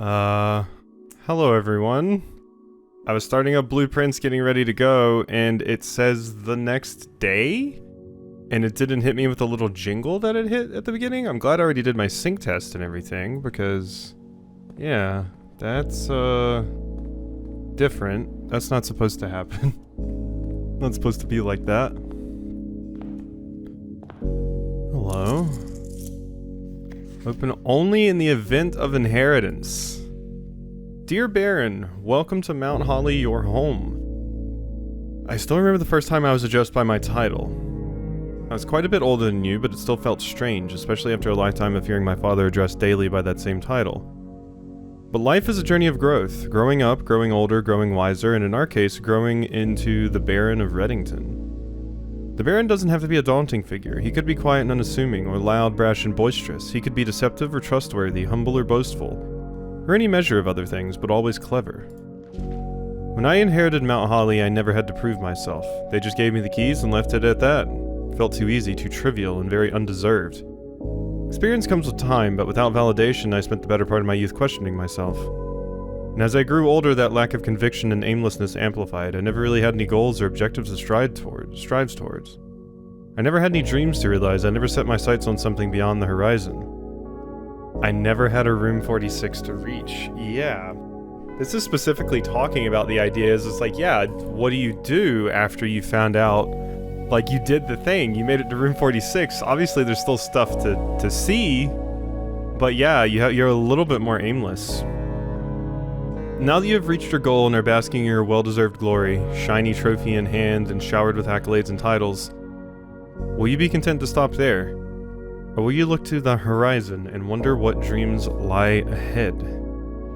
Uh, Hello everyone. I was starting up blueprints, getting ready to go, and it says the next day? And it didn't hit me with a little jingle that it hit at the beginning. I'm glad I already did my sync test and everything, because, yeah, that's, different. That's not supposed to happen. Not supposed to be like that. Hello. Open only in the event of inheritance. Dear Baron, welcome to Mount Holly, your home. I still remember the first time I was addressed by my title. I was quite a bit older than you, but it still felt strange, especially after a lifetime of hearing my father addressed daily by that same title. But life is a journey of growth, growing up, growing older, growing wiser, and in our case, growing into the Baron of Reddington. The Baron doesn't have to be a daunting figure. He could be quiet and unassuming, or loud, brash, and boisterous. He could be deceptive or trustworthy, humble or boastful, or any measure of other things, but always clever. When I inherited Mount Holly, I never had to prove myself. They just gave me the keys and left it at that. It felt too easy, too trivial, and very undeserved. Experience comes with time, but without validation, I spent the better part of my youth questioning myself. And as I grew older, that lack of conviction and aimlessness amplified. I never really had any goals or objectives to strives towards. I never had any dreams to realize. I never set my sights on something beyond the horizon. I never had a room 46 to reach. Yeah. This is specifically talking about the idea is it's like, yeah, what do you do after you found out, like, you did the thing, you made it to room 46. Obviously there's still stuff to see, but yeah, you're a little bit more aimless. Now that you have reached your goal and are basking in your well-deserved glory, shiny trophy in hand and showered with accolades and titles, will you be content to stop there? Or will you look to the horizon and wonder what dreams lie ahead?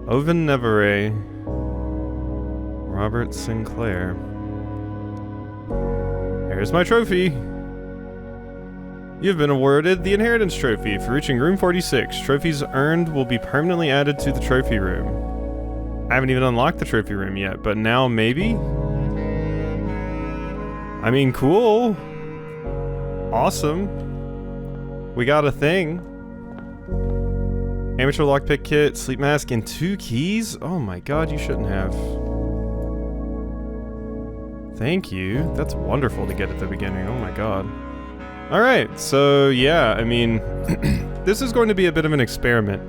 Oven Nevere, Robert Sinclair. Here's my trophy. You've been awarded the Inheritance Trophy for reaching room 46. Trophies earned will be permanently added to the trophy room. I haven't even unlocked the trophy room yet, but now maybe? I mean, cool. Awesome. We got a thing. Amateur lockpick kit, sleep mask, and 2 keys? Oh my god, you shouldn't have. Thank you. That's wonderful to get at the beginning. Oh my god. Alright, so yeah, I mean, this is going to be a bit of an experiment,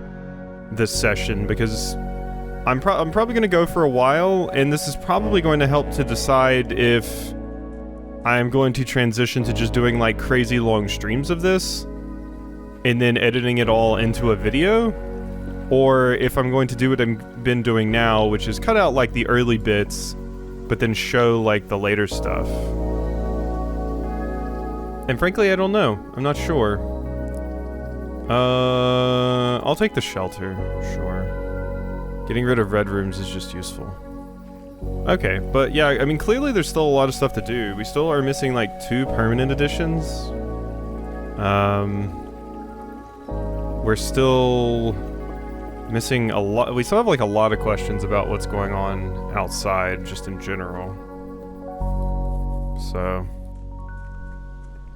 this session, because I'm probably going to go for a while, and this is probably going to help to decide if I'm going to transition to just doing like crazy long streams of this, and then editing it all into a video, or if I'm going to do what I've been doing now, which is cut out like the early bits, but then show like the later stuff. And frankly, I don't know. I'm not sure. I'll take the shelter, sure. Getting rid of red rooms is just useful. Okay, but yeah, I mean, clearly there's still a lot of stuff to do. We still are missing like 2 permanent additions. We're still missing a lot. We still have like a lot of questions about what's going on outside, just in general. So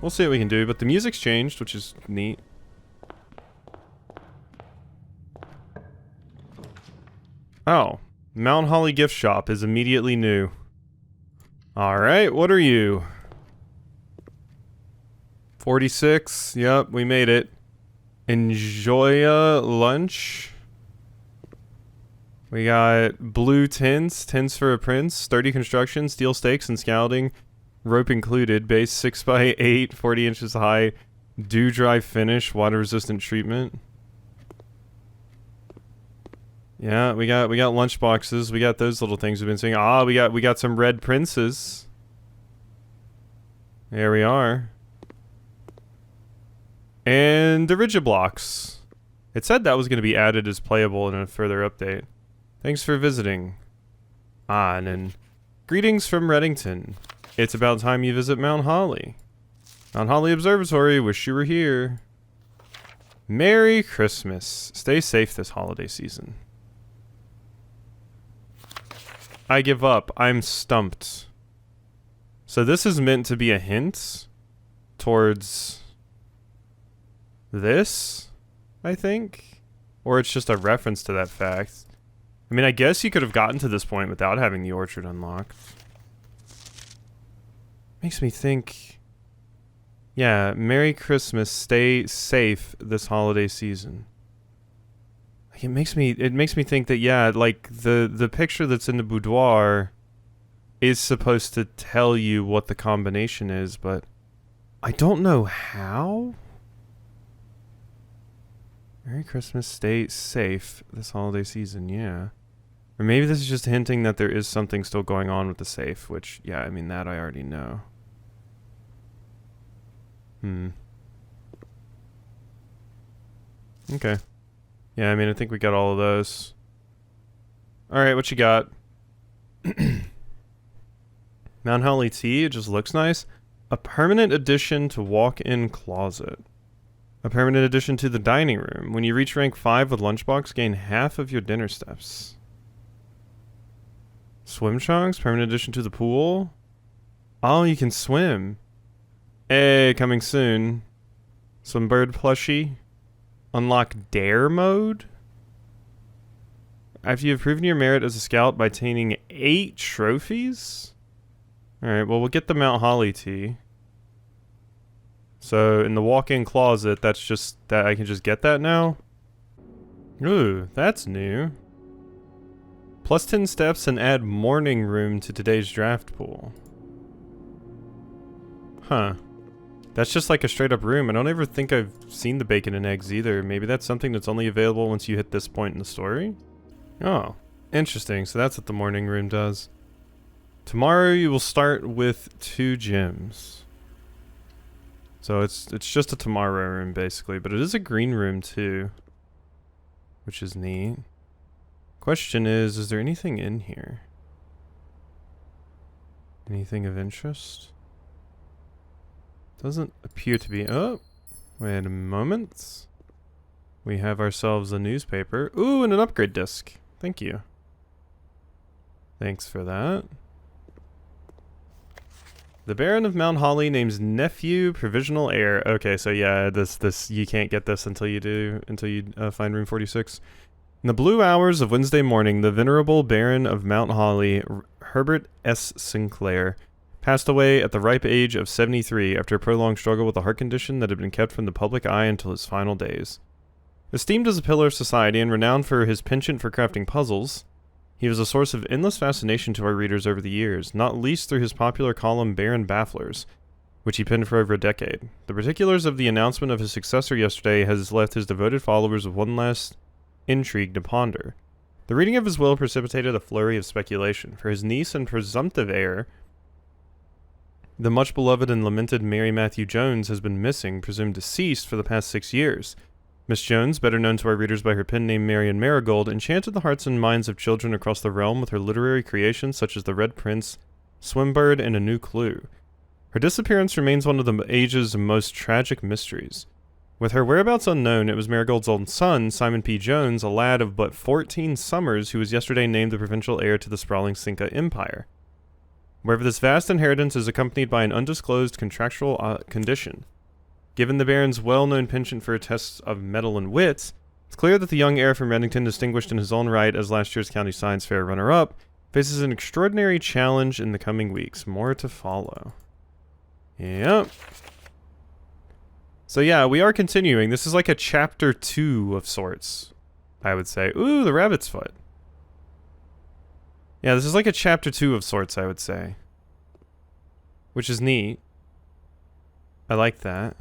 we'll see what we can do, but the music's changed, which is neat. Oh, Mount Holly gift shop is immediately new. Alright, what are you? 46, yep, we made it. Enjoy a lunch. We got blue tints for a prince, sturdy construction, steel stakes and scalding, rope included, base 6x8, 40 inches high, dew dry finish, water resistant treatment. Yeah, we got lunch boxes. We got those little things we've been seeing. Ah, we got some red princes. There we are. And the rigid blocks. It said that was going to be added as playable in a further update. Thanks for visiting. Ah, and then greetings from Reddington. It's about time you visit Mount Holly. Mount Holly Observatory, wish you were here. Merry Christmas. Stay safe this holiday season. I give up. I'm stumped. So this is meant to be a hint towards this, I think? Or it's just a reference to that fact. I mean, I guess you could have gotten to this point without having the orchard unlocked. Makes me think... Yeah, Merry Christmas, stay safe this holiday season. Like, it makes me think that, yeah, like, the picture that's in the boudoir is supposed to tell you what the combination is, but I don't know how. Merry Christmas, stay safe this holiday season, yeah. Or maybe this is just hinting that there is something still going on with the safe, which, yeah, I mean, that I already know. Okay. Yeah, I mean, I think we got all of those. Alright, what you got? Mount Holly tea, it just looks nice. A permanent addition to walk-in closet. A permanent addition to the dining room. When you reach rank 5 with lunchbox, gain half of your dinner steps. Swim trunks, permanent addition to the pool. Oh, you can swim. Hey, coming soon. Some bird plushie. Unlock dare mode. After you have proven your merit as a scout by attaining 8 trophies. Alright, well, we'll get the Mount Holly tea. So, in the walk-in closet, that's just... that I can just get that now? Ooh, that's new. Plus 10 steps and add morning room to today's draft pool. Huh. That's just like a straight-up room. I don't ever think I've seen the bacon and eggs either. Maybe that's something that's only available once you hit this point in the story? Oh, interesting. So that's what the morning room does. Tomorrow you will start with 2 gyms. So it's just a tomorrow room basically, but it is a green room too, which is neat. Question is there anything in here? Anything of interest? Doesn't appear to be. Oh, wait a moment. We have ourselves a newspaper. Ooh, and an upgrade disc. Thank you. Thanks for that. The Baron of Mount Holly names nephew provisional heir. Okay, so yeah, this you can't get this until you find room 46. In the blue hours of Wednesday morning, the venerable Baron of Mount Holly, Herbert S. Sinclair, passed away at the ripe age of 73 after a prolonged struggle with a heart condition that had been kept from the public eye until his final days. Esteemed as a pillar of society and renowned for his penchant for crafting puzzles, he was a source of endless fascination to our readers over the years, not least through his popular column Baron Bafflers, which he penned for over a decade. The particulars of the announcement of his successor yesterday has left his devoted followers with one last intrigue to ponder. The reading of his will precipitated a flurry of speculation, for his niece and presumptive heir, the much beloved and lamented Mary Matthew Jones, has been missing, presumed deceased, for the past 6 years. Miss Jones, better known to our readers by her pen name Marion Marigold, enchanted the hearts and minds of children across the realm with her literary creations such as The Red Prince, Swimbird, and A New Clue. Her disappearance remains one of the age's most tragic mysteries. With her whereabouts unknown, it was Marigold's own son, Simon P. Jones, a lad of but 14 summers, who was yesterday named the provincial heir to the sprawling Cinca Empire. Wherever this vast inheritance is accompanied by an undisclosed contractual condition. Given the Baron's well-known penchant for tests of mettle and wit, it's clear that the young heir from Reddington, distinguished in his own right as last year's County Science Fair runner-up, faces an extraordinary challenge in the coming weeks. More to follow. Yep. So yeah, we are continuing. This is like a chapter 2 of sorts, I would say. Ooh, the rabbit's foot. Yeah, this is like a chapter 2 of sorts, I would say. Which is neat. I like that.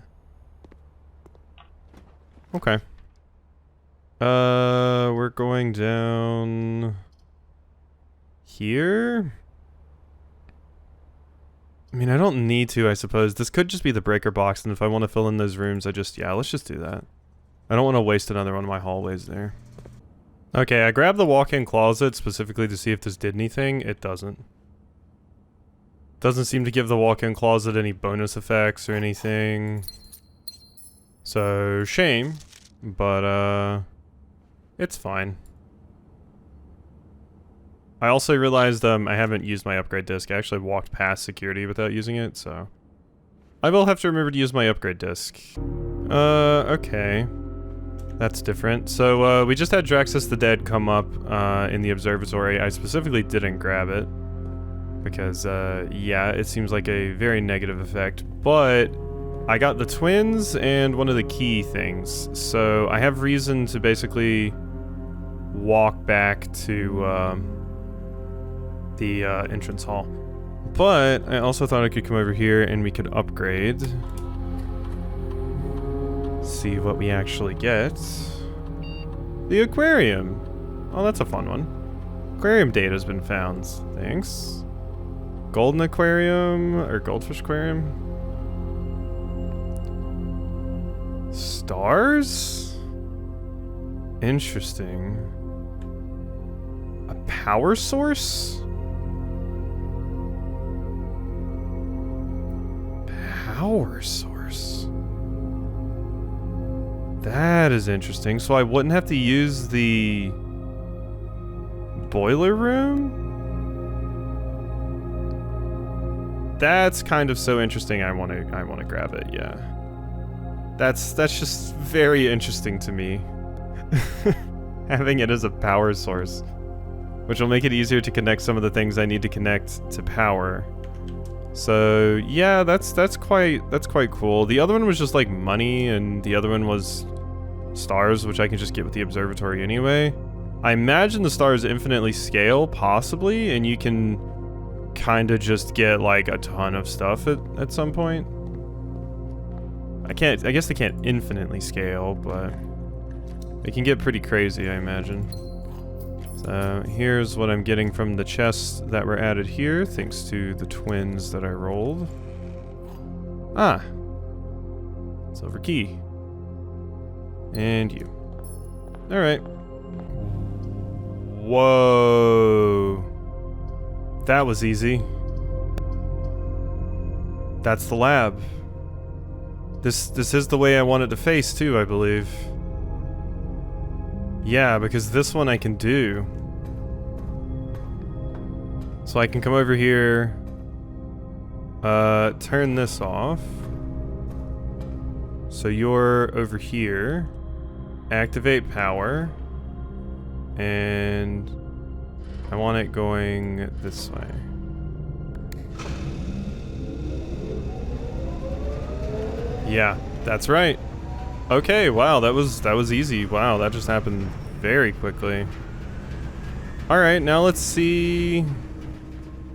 Okay. We're going down here. I mean, I don't need to, I suppose. This could just be the breaker box, and if I want to fill in those rooms, yeah, let's just do that. I don't want to waste another one of my hallways there. Okay, I grabbed the walk-in closet specifically to see if this did anything. It doesn't. Doesn't seem to give the walk-in closet any bonus effects or anything. So, shame. But, it's fine. I also realized, I haven't used my upgrade disc. I actually walked past security without using it, so... I will have to remember to use my upgrade disc. Okay. That's different. So we just had Draxus the Dead come up in the observatory. I specifically didn't grab it because, yeah, it seems like a very negative effect. But I got the twins and one of the key things. So I have reason to basically walk back to the entrance hall. But I also thought I could come over here and we could upgrade. See what we actually get. The aquarium. Oh, that's a fun one. Aquarium data's been found. Thanks. Golden aquarium or goldfish aquarium. Stars? Interesting. A power source? Power source. That is interesting. So I wouldn't have to use the boiler room? That's kind of so interesting. I want to grab it. Yeah. That's just very interesting to me. Having it as a power source, which will make it easier to connect some of the things I need to connect to power. So yeah, that's quite cool. The other one was just like money, and the other one was stars, which I can just get with the observatory anyway. I imagine the stars infinitely scale, possibly, and you can kind of just get like a ton of stuff at some point. I guess they can't infinitely scale, but it can get pretty crazy, I imagine. So here's what I'm getting from the chests that were added here, thanks to the twins that I rolled. Ah! Silver key. And you. Alright. Whoa. That was easy. That's the lab. This is the way I want it to face too, I believe. Yeah, because this one I can do. So I can come over here, turn this off. So you're over here. Activate power. And I want it going this way. Yeah, that's right. Okay, wow, that was easy. Wow, that just happened very quickly. Alright, now let's see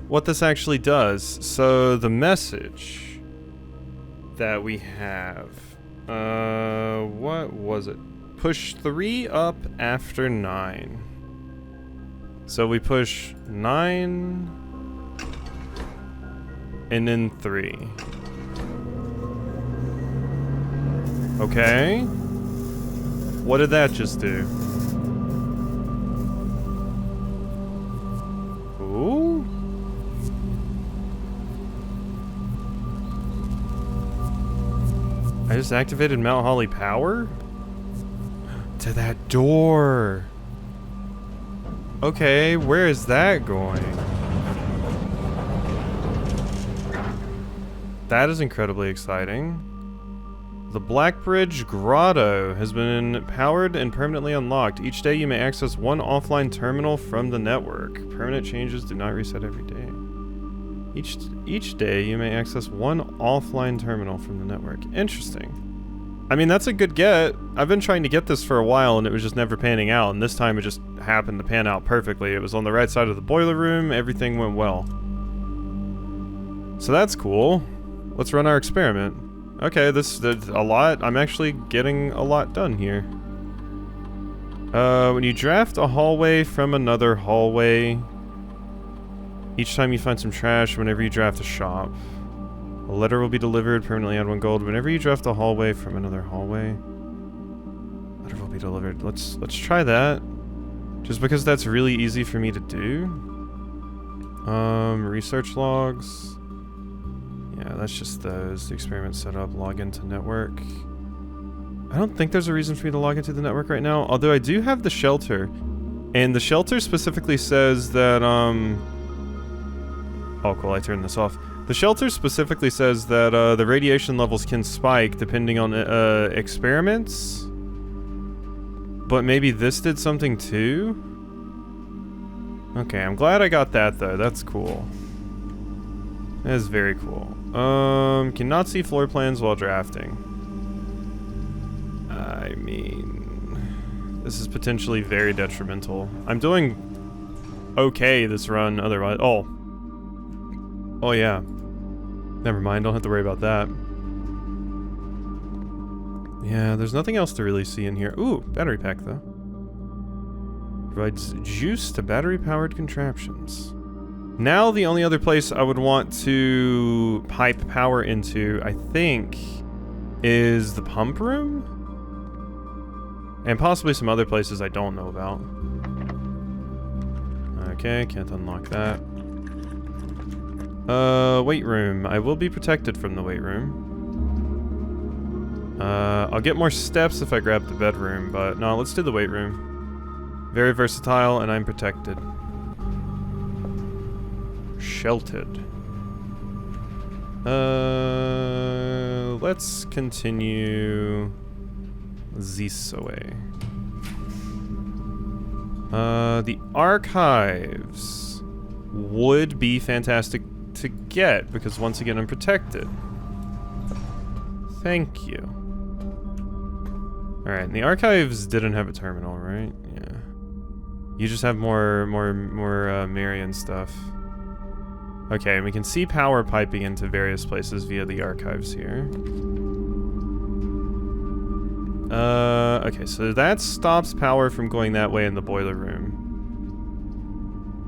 what this actually does. So the message that we have, what was it? Push 3 up after 9. So we push 9 and then 3. Okay. What did that just do? Ooh. I just activated Mount Holly power? To that door. Okay, where is that going? That is incredibly exciting. The Blackbridge Grotto has been powered and permanently unlocked. Each day you may access one offline terminal from the network. Permanent changes do not reset every day. Each day you may access one offline terminal from the network. Interesting. I mean, that's a good get. I've been trying to get this for a while and it was just never panning out, and this time it just happened to pan out perfectly. It was on the right side of the boiler room, everything went well. So that's cool. Let's run our experiment. Okay, there's a lot. I'm actually getting a lot done here. When you draft a hallway from another hallway, each time you find some trash, whenever you draft a shop, a letter will be delivered, permanently add 1 gold. Whenever you draft a hallway from another hallway, letter will be delivered. Let's try that. Just because that's really easy for me to do. Research logs. Yeah, that's just those. The experiment setup, log into network. I don't think there's a reason for me to log into the network right now, although I do have the shelter. And the shelter specifically says that, oh cool, I turned this off. The shelter specifically says that the radiation levels can spike depending on experiments. but maybe this did something too? Okay, I'm glad I got that though. That's cool. That is very cool. Cannot see floor plans while drafting. I mean, this is potentially very detrimental. I'm doing okay this run otherwise. Oh. Oh yeah. Never mind, don't have to worry about that. Yeah, there's nothing else to really see in here. Ooh, battery pack though. Provides juice to battery-powered contraptions. Now the only other place I would want to pipe power into, I think, is the pump room? And possibly some other places I don't know about. Okay, can't unlock that. Weight room. I will be protected from the weight room. I'll get more steps if I grab the bedroom, but no, let's do the weight room. Very versatile, and I'm protected. Sheltered. Let's continue this way. The archives would be fantastic to get, because once again I'm protected. Thank you. Alright, and the archives didn't have a terminal, right? Yeah. You just have more Marion stuff. Okay, and we can see power piping into various places via the archives here. Okay, so that stops power from going that way in the boiler room.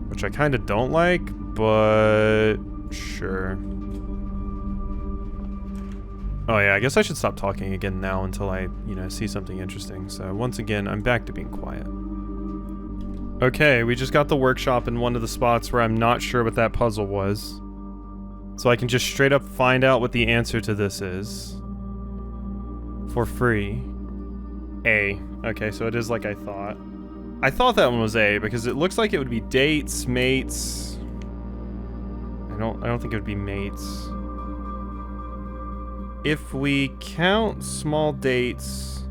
Which I kind of don't like, but sure. Oh yeah, I guess I should stop talking again now until I, see something interesting. So once again, I'm back to being quiet. Okay, we just got the workshop in one of the spots where I'm not sure what that puzzle was. So I can just straight up find out what the answer to this is. For free. A. Okay, so it is like I thought. I thought that one was A because it looks like it would be dates, mates. I don't think it would be mates. If we count small dates,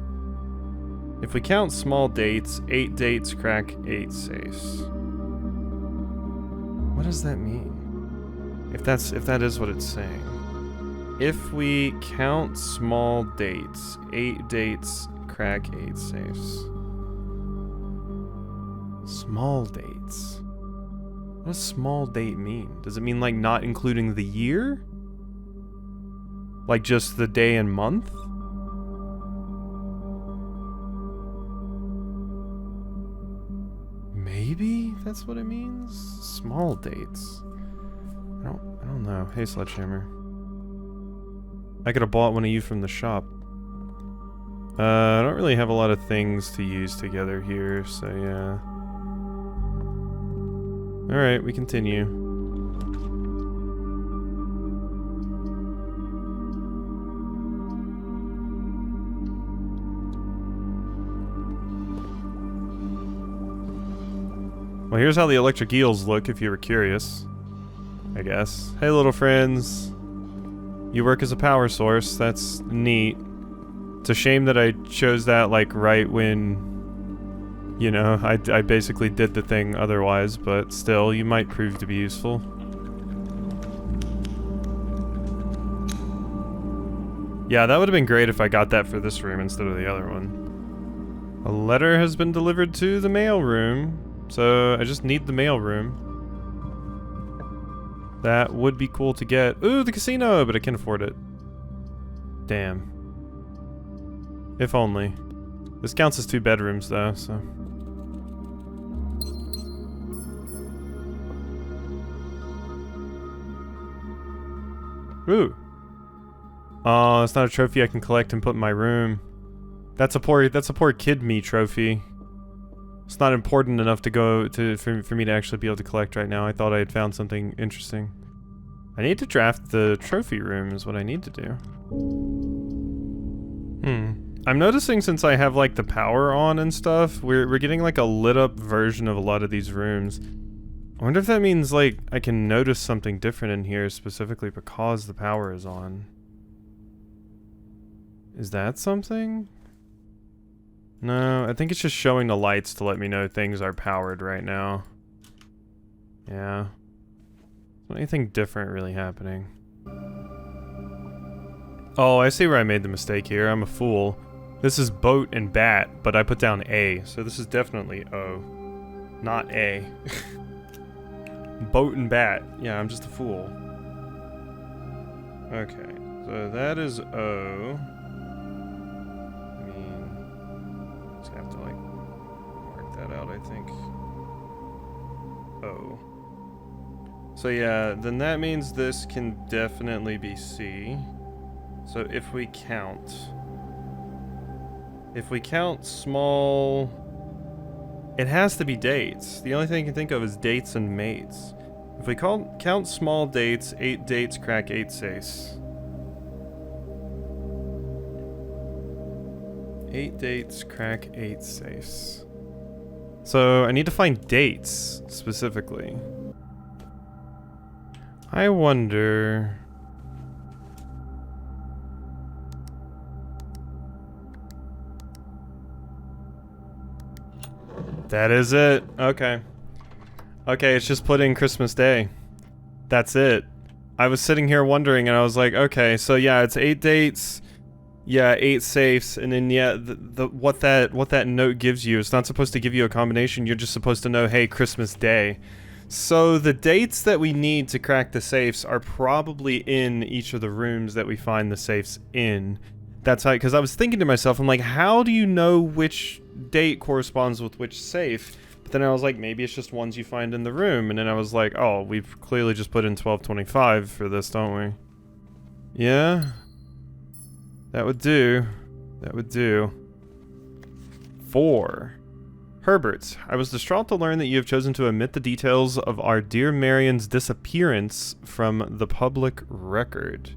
8 dates crack 8 safes. What does that mean? If that is what it's saying. If we count small dates, 8 dates crack 8 safes. Small dates. What does small date mean? Does it mean like not including the year? Like just the day and month? Maybe that's what it means? Small dates. I don't know. Hey, Sledgehammer. I could have bought one of you from the shop. I don't really have a lot of things to use together here, so yeah. Alright, we continue. Well, here's how the electric eels look if you were curious. I guess. Hey, little friends. You work as a power source. That's neat. It's a shame that I chose that, like, right when, I basically did the thing otherwise, but still, you might prove to be useful. Yeah, that would have been great if I got that for this room instead of the other one. A letter has been delivered to the mail room, so I just need the mail room. That would be cool to get. Ooh, the casino, but I can't afford it. Damn. If only. This counts as 2 bedrooms, though, so. Ooh. Oh, it's not a trophy I can collect and put in my room. That's a poor kid me trophy. It's not important enough to go to for me to actually be able to collect right now. I thought I had found something interesting. I need to draft the trophy room is what I need to do. I'm noticing since I have like the power on and stuff, we're getting like a lit up version of a lot of these rooms. I wonder if that means like I can notice something different in here specifically because the power is on. Is that something? No, I think it's just showing the lights to let me know things are powered right now. Yeah. Is anything different really happening? Oh, I see where I made the mistake here. I'm a fool. This is boat and bat, but I put down A, so this is definitely O. Not A. Boat and bat. Yeah, I'm just a fool. Okay, so that is O. I mean, just have to, like, mark that out, I think. O. So yeah, then that means this can definitely be C. So if we count small, it has to be dates. The only thing I can think of is dates and mates. If we count small dates, 8 dates crack 8 safes. 8 dates crack 8 safes. So I need to find dates specifically. I wonder. That is it. Okay. Okay, it's just put in Christmas Day. That's it. I was sitting here wondering and I was like, okay, so yeah, it's 8 dates. Yeah, 8 safes, and then yeah, what that note gives you, it's not supposed to give you a combination, you're just supposed to know, hey, Christmas Day. So the dates that we need to crack the safes are probably in each of the rooms that we find the safes in. That's how, because I was thinking to myself, I'm like, how do you know which date corresponds with which safe? But then I was like, maybe it's just ones you find in the room, and then I was like, oh, we've clearly just put in 1225 for this, don't we? Yeah? That would do. That would do. 4. Herbert, I was distraught to learn that you have chosen to omit the details of our dear Marion's disappearance from the public record.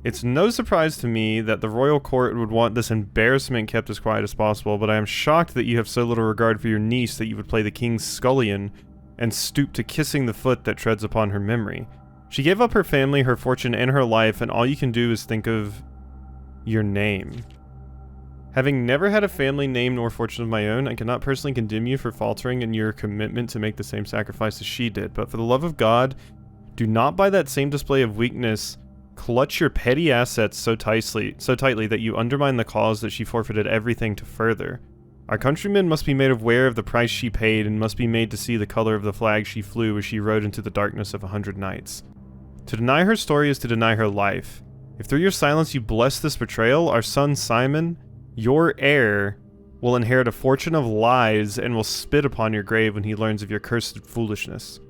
It's no surprise to me that the royal court would want this embarrassment kept as quiet as possible, but I am shocked that you have so little regard for your niece that you would play the king's scullion and stoop to kissing the foot that treads upon her memory. She gave up her family, her fortune, and her life, and all you can do is think of your name. Having never had a family name nor fortune of my own, I cannot personally condemn you for faltering in your commitment to make the same sacrifice as she did, but for the love of God, do not by that same display of weakness clutch your petty assets so tightly that you undermine the cause that she forfeited everything to further. Our countrymen must be made aware of the price she paid and must be made to see the color of the flag she flew as she rode into the darkness of 100 nights. To deny her story is to deny her life. If through your silence you bless this betrayal, our son Simon, your heir, will inherit a fortune of lies and will spit upon your grave when he learns of your cursed foolishness.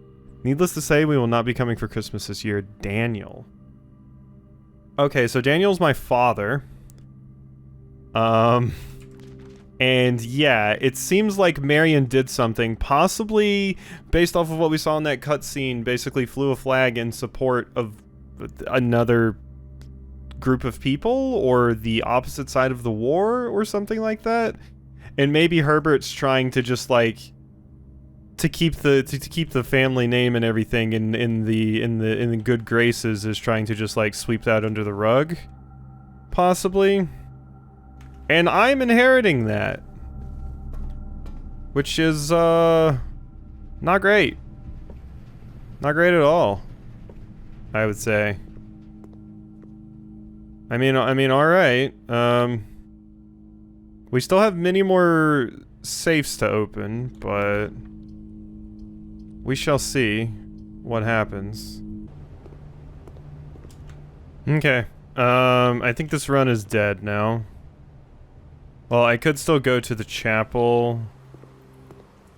Needless to say, we will not be coming for Christmas this year. Daniel. Okay, so Daniel's my father. And yeah, it seems like Marion did something, possibly based off of what we saw in that cutscene, basically flew a flag in support of another group of people, or the opposite side of the war, or something like that. And maybe Herbert's trying to just like to keep the family name and everything in the good graces, is trying to just like sweep that under the rug, possibly. And I'm inheriting that, which is not great. Not great at all, I would say. I mean, all right. We still have many more safes to open, but we shall see what happens. Okay. I think this run is dead now. Well, I could still go to the chapel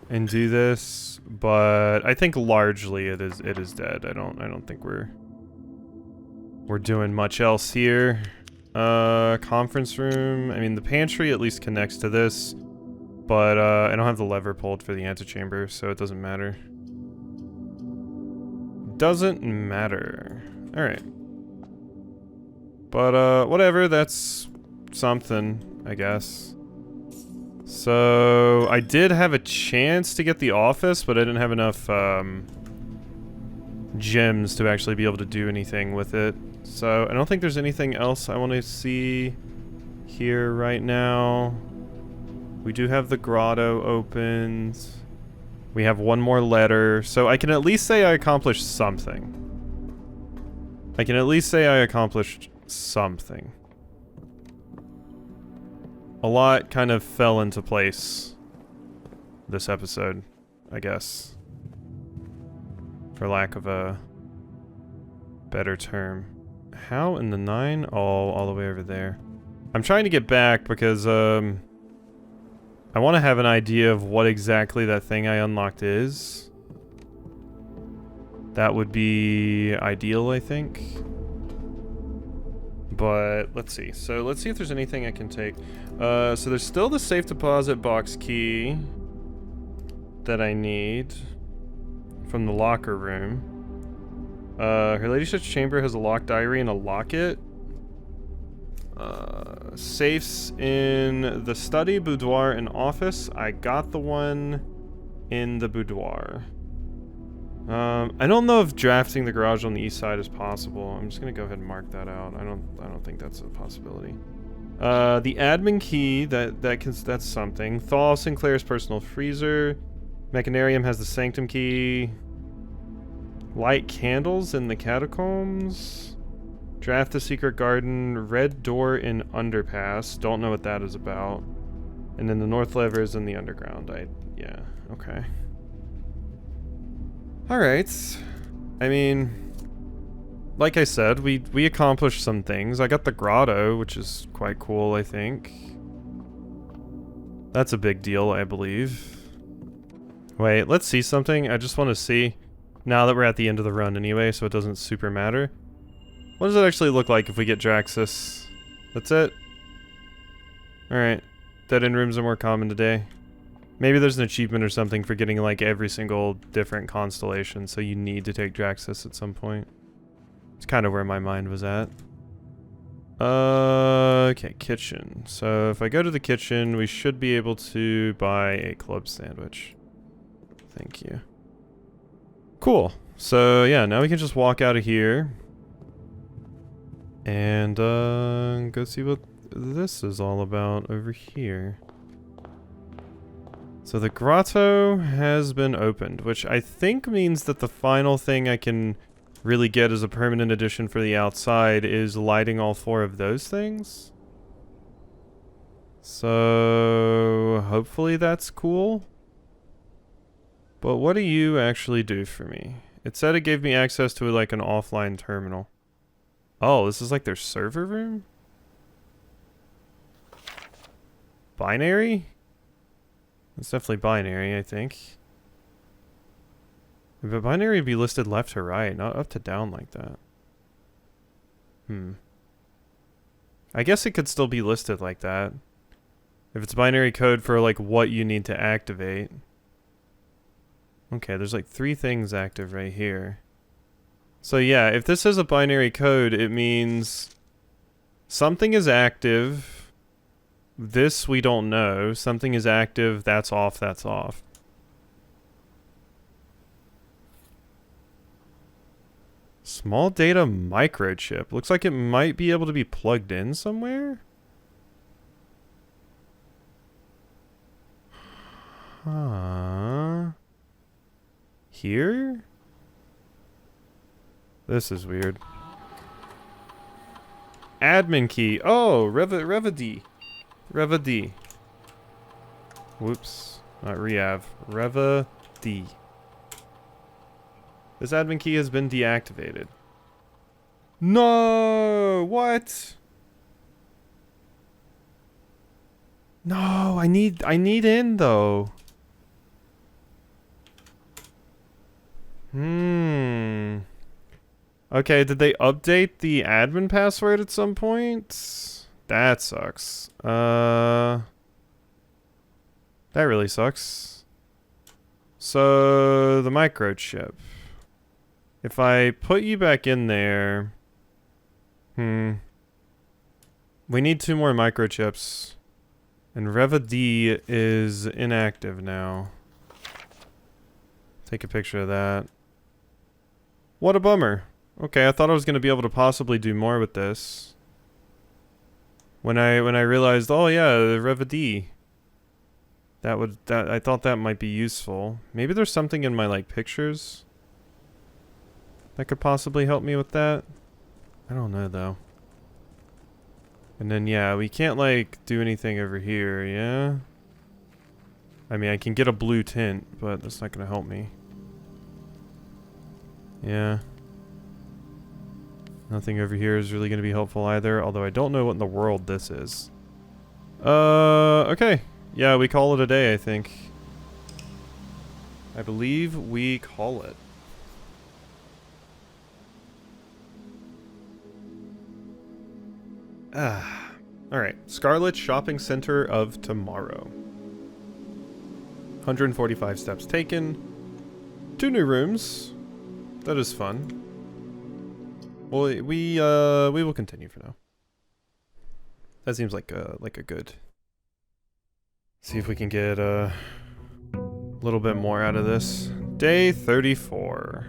and do this, but I think largely it is dead. I don't think we're doing much else here. Conference room. I mean, the pantry at least connects to this, but I don't have the lever pulled for the antechamber, so it doesn't matter. Doesn't matter. All right. But whatever. That's something, I guess. So I did have a chance to get the office, but I didn't have enough gems to actually be able to do anything with it. So I don't think there's anything else I want to see here right now. We do have the grotto opened. We have one more letter, so I can at least say I accomplished something. I can at least say I accomplished something. A lot kind of fell into place this episode, I guess. For lack of a better term. How in the 9? Oh, all the way over there. I'm trying to get back because, I want to have an idea of what exactly that thing I unlocked is. That would be ideal, I think. But, let's see. So, let's see if there's anything I can take. So there's still the safe deposit box key that I need from the locker room. Her ladyship's chamber has a locked diary and a locket. Safes in the study, boudoir, and office. I got the one in the boudoir. I don't know if drafting the garage on the east side is possible. I'm just gonna go ahead and mark that out. I don't think that's a possibility. The admin key, that's something. Thaw Sinclair's personal freezer. Mechanarium has the sanctum key. Light candles in the catacombs. Draft the secret garden. Red door in underpass. Don't know what that is about. And then the north lever is in the underground. Yeah, okay. Alright. I mean, like I said, we accomplished some things. I got the grotto, which is quite cool, I think. That's a big deal, I believe. Wait, let's see something. I just want to see, now that we're at the end of the run anyway, so it doesn't super matter. What does it actually look like if we get Draxus? That's it? Alright. Dead-end rooms are more common today. Maybe there's an achievement or something for getting like every single different constellation, so you need to take Draxus at some point. It's kind of where my mind was at. Okay, kitchen. So if I go to the kitchen, we should be able to buy a club sandwich. Thank you. Cool. So yeah, now we can just walk out of here. And go see what this is all about over here. So the grotto has been opened, which I think means that the final thing I can really get as a permanent addition for the outside is lighting all 4 of those things. So hopefully that's cool. But what do you actually do for me? It said it gave me access to like an offline terminal. Oh, this is like their server room? Binary? It's definitely binary, I think. But binary would be listed left to right, not up to down like that. I guess it could still be listed like that. If it's binary code for like what you need to activate. Okay, there's like 3 things active right here. So yeah, if this is a binary code, it means something is active. This we don't know. Something is active, that's off, that's off. Small data microchip. Looks like it might be able to be plugged in somewhere? Huh. Here? This is weird. Admin key. Oh, Reva-D. Reva-D. Whoops. Not Reav. Reva-D. This admin key has been deactivated. No! What? No, I need in though. Okay, did they update the admin password at some point? That sucks. That really sucks. So, the microchip. If I put you back in there... We need 2 more microchips. And Reva-D is inactive now. Take a picture of that. What a bummer. Okay, I thought I was going to be able to possibly do more with this. When I realized, oh yeah, the Revadi. I thought that might be useful. Maybe there's something in my like pictures that could possibly help me with that. I don't know though. And then yeah, we can't like do anything over here, yeah? I mean, I can get a blue tint, but that's not gonna help me. Yeah. Nothing over here is really gonna be helpful either, although I don't know what in the world this is. Okay. Yeah, we call it a day, I think. I believe we call it. Alright. Scarlet Shopping Center of Tomorrow. 145 steps taken. 2 new rooms. That is fun. Well, we will continue for now. That seems like a good. See if we can get a little bit more out of this. Day 34.